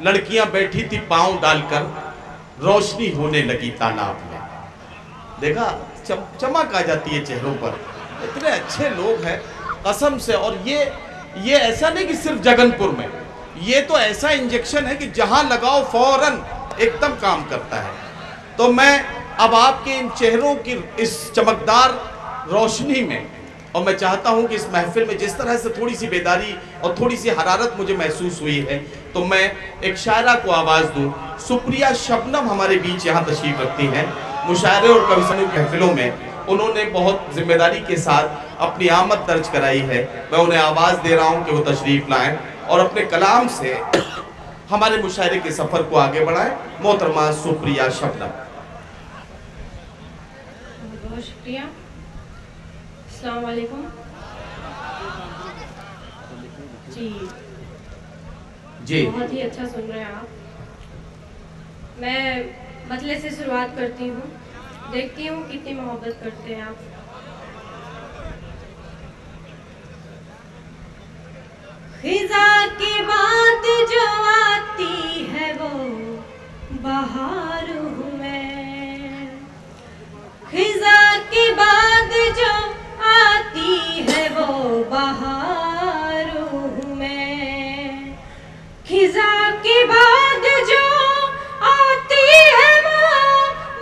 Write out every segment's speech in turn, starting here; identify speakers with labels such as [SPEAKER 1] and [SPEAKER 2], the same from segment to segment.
[SPEAKER 1] लड़कियां बैठी थी पांव डालकर, रोशनी होने लगी तालाब में। देखा, चमक आ जाती है चेहरों पर। इतने अच्छे लोग हैं कसम से। और ये ऐसा नहीं कि सिर्फ जगनपुर में, ये तो ऐसा इंजेक्शन है कि जहां लगाओ फौरन एकदम काम करता है। तो मैं अब आपके इन चेहरों की इस चमकदार रोशनी में, और मैं चाहता हूं कि इस महफिल में जिस तरह से थोड़ी सी बेदारी और थोड़ी सी हरारत मुझे महसूस हुई है, तो मैं एक शायरा को आवाज़ दूं। सुप्रिया शबनम हमारे बीच यहाँ तशरीफ रखती हैं। मुशायरे और कविता महफिलों में उन्होंने बहुत जिम्मेदारी के साथ अपनी आमद दर्ज कराई है। मैं उन्हें आवाज़ दे रहा हूँ कि वो तशरीफ़ लाएँ और अपने कलाम से हमारे मुशायरे के सफ़र को आगे बढ़ाएं। मोहतरमा सुप्रिया शबनम।
[SPEAKER 2] बहुत शुक्रिया। अस्सलाम वालेकुम। जी, बहुत ही अच्छा सुन रहे हैं आप। मैं मतले से शुरुआत करती हूँ, देखती हूँ कितनी मोहब्बत करते हैं आप। खिजा की बात जो आती है वो बहार हूँ मैं। खिजा की बात जो आती है वो बहार हूँ मैं। खिजा की बात जो आती है वो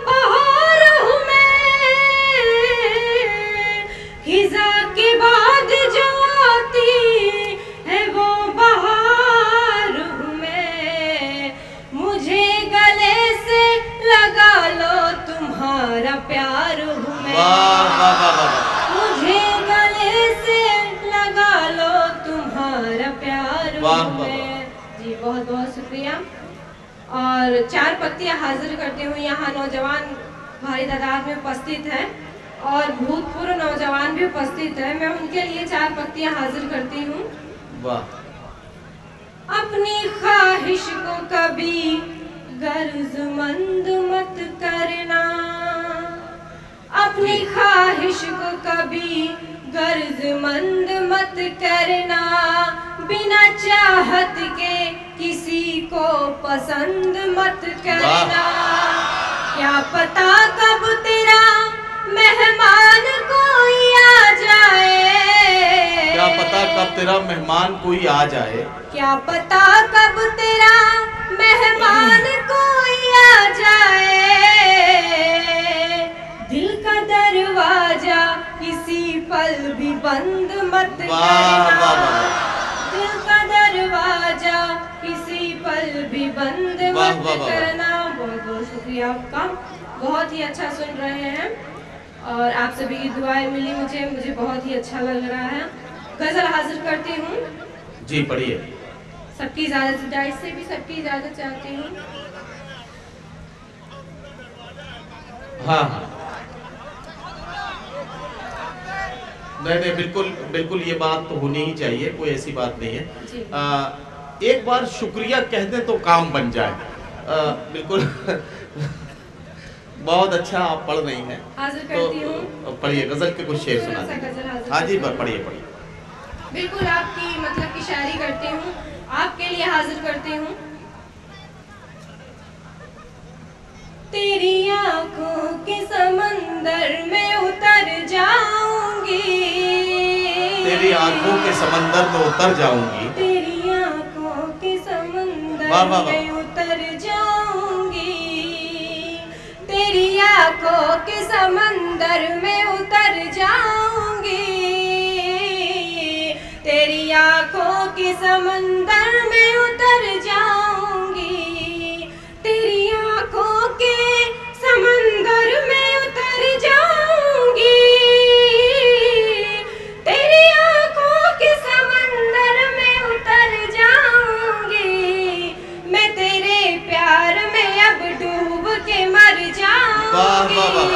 [SPEAKER 2] बहार हूँ मैं। खिजा की बात जो आती है वो बहार हूँ मैं। मुझे गले से लगा लो तुम्हारा प्यार हूँ मैं। मुझे गले से लगा लो तुम्हारा प्यार हूँ मैं। जी, बहुत बहुत शुक्रिया। और 4 पत्तियां हाजिर करती हूँ। यहाँ नौजवान भारी तादाद में उपस्थित हैं और भूतपूर्व नौजवान भी उपस्थित है। मैं उनके लिए 4 पत्तियां हाजिर करती हूँ।
[SPEAKER 1] वाह।
[SPEAKER 2] अपनी ख्वाहिश को कभी गर्जमंद मत करना। अपनी ख्वाहिश को कभी गर्जमंद मत करना। बिना चाहत के किसी को पसंद मत करना। क्या पता कब तेरा मेहमान कोई आ जाए।
[SPEAKER 1] क्या पता कब तेरा मेहमान कोई आ जाए।
[SPEAKER 2] क्या पता कब तेरा मेहमान कोई आ जाए। दिल का दरवाजा किसी पल भी बंद मत करना। दिल का दरवाजा किसी पल भी बंद मत करना। बहुत बहुत शुक्रिया आपका, बहुत ही अच्छा सुन रहे हैं और आप सभी की दुआएं मिली मुझे बहुत ही अच्छा लग रहा है। गजल हाजिर करती हूँ।
[SPEAKER 1] जी, पढ़िए।
[SPEAKER 2] सबकी इजाजत, जायज से भी सबकी इजाजत चाहती हूँ।
[SPEAKER 1] हाँ, नहीं, बिल्कुल बिल्कुल, ये बात तो होनी ही चाहिए, कोई ऐसी बात नहीं है। एक बार शुक्रिया कह दें तो काम बन जाए। बिल्कुल। बहुत अच्छा आप पढ़ रही हैं।
[SPEAKER 2] हाजिर करती हूँ।
[SPEAKER 1] तो पढ़िए, गजल के कुछ शेर सुना दीजिए। हाँ जी, पढ़िए।
[SPEAKER 2] बिल्कुल आपकी मतलब की शायरी करती हूँ, आपके लिए हाजिर करती हूँ। तेरी आंखों के समंदर में उतर जाऊंगी।
[SPEAKER 1] तेरी आंखों के समंदर में उतर जाऊंगी।
[SPEAKER 2] तेरी आंखों के समंदर में उतर जाऊंगी। तेरी आंखों के समंदर में उतर जाऊंगी। तेरी आंखों के समंदर में उतर जाऊंगी। तेरी आंखों के समंदर में उतर जाऊंगी। तेरी आंखों के समंदर में उतर जाऊंगी। मैं तेरे प्यार में अब डूब के मर जाऊंगी।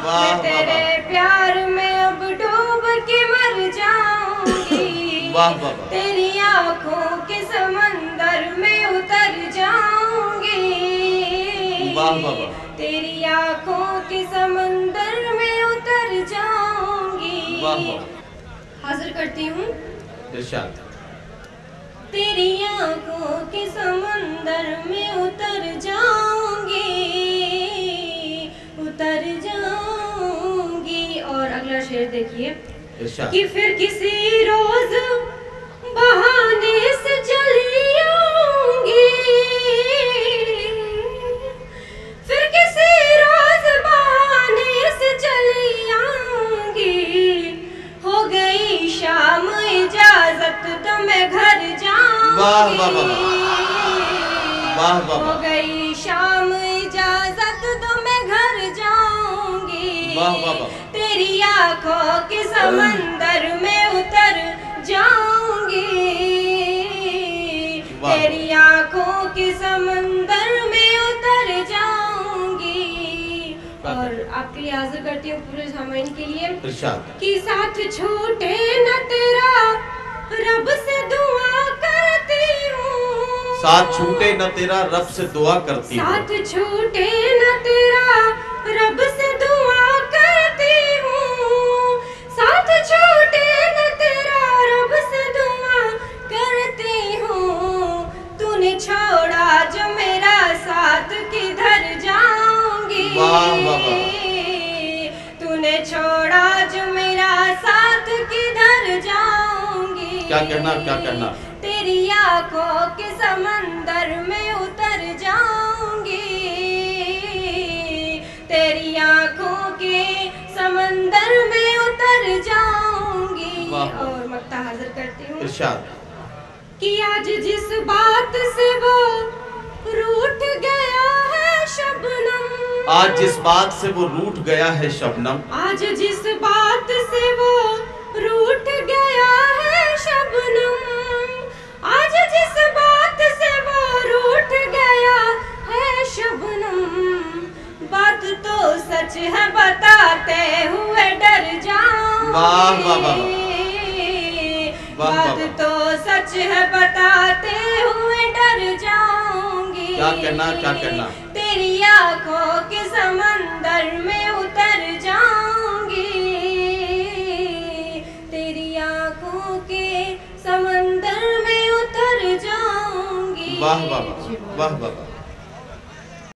[SPEAKER 2] मैं तेरे प्यार में अब डूब के मर जाऊंगी। तेरी आंखों के समंदर में उतर जाऊंगी। तेरी आंखों के समंदर में उतर जाऊंगी। हाजिर करती हूँ।
[SPEAKER 1] इरशाद।
[SPEAKER 2] तेरी आंखों देखिए
[SPEAKER 1] इरशाद।
[SPEAKER 2] कि फिर किसी रोज बहाने से चली आऊंगी, फिर किसी रोज बहाने से चली आऊंगी, हो गई शाम इजाजत तो मैं घर
[SPEAKER 1] वाह वाह वाह
[SPEAKER 2] जाऊंगी,
[SPEAKER 1] वाह वाह
[SPEAKER 2] हो गई शाम इजाजत तो मैं घर जाऊंगी,
[SPEAKER 1] वाह वाह वाह
[SPEAKER 2] तेरी आंखों के समंदर में उतर जाऊंगी,
[SPEAKER 1] वाह।
[SPEAKER 2] तेरी आंखों के समंदर में उतर जाऊंगी। और आपके लिए हाजिर करती हूँ पूरे सामाइन के लिए
[SPEAKER 1] इरशाद।
[SPEAKER 2] कि साथ छूटे न तेरा रब से दुआ करती हूँ,
[SPEAKER 1] साथ छूटे न तेरा रब से दुआ करती हूँ,
[SPEAKER 2] साथ छूटे न तेरा रब से दुआ करती हूँ, साथ छूटे न तेरा रब से दुआ करती हूँ, तूने छोड़ा जो मेरा साथ किधर जाऊंगी,
[SPEAKER 1] वाह वाह वाह।
[SPEAKER 2] तूने छोड़ा जो मेरा साथ किधर जाऊंगी,
[SPEAKER 1] क्या कहना क्या कहना,
[SPEAKER 2] तेरी आंखों के समंदर में उतर जाऊंगी, तेरी आंखों के समंदर में उतर जाऊंगी।
[SPEAKER 1] वाह।
[SPEAKER 2] और मक्ता हाजिर करती हूँ
[SPEAKER 1] इरशाद।
[SPEAKER 2] कि आज जिस बात से वो रूठ गया है शबनम,
[SPEAKER 1] आज जिस बात से वो रूठ गया है शबनम,
[SPEAKER 2] आज जिस बात से वो रूठ गया है शबनम, आज जिस बात से वो रूठ गया है शबनम, बात तो सच है बताते हुए डर जाऊंगी,
[SPEAKER 1] वाह वाह वाह वाह
[SPEAKER 2] बात
[SPEAKER 1] वाह।
[SPEAKER 2] तो सच है बताते हुए डर जाऊंगी,
[SPEAKER 1] क्या कहना क्या कहना,
[SPEAKER 2] तेरी आंखों के समंदर में उतर जाऊंगी, तेरी आंखों के समंदर में उतर जाऊंगी।
[SPEAKER 1] वाह वाह वाह वाह वाह।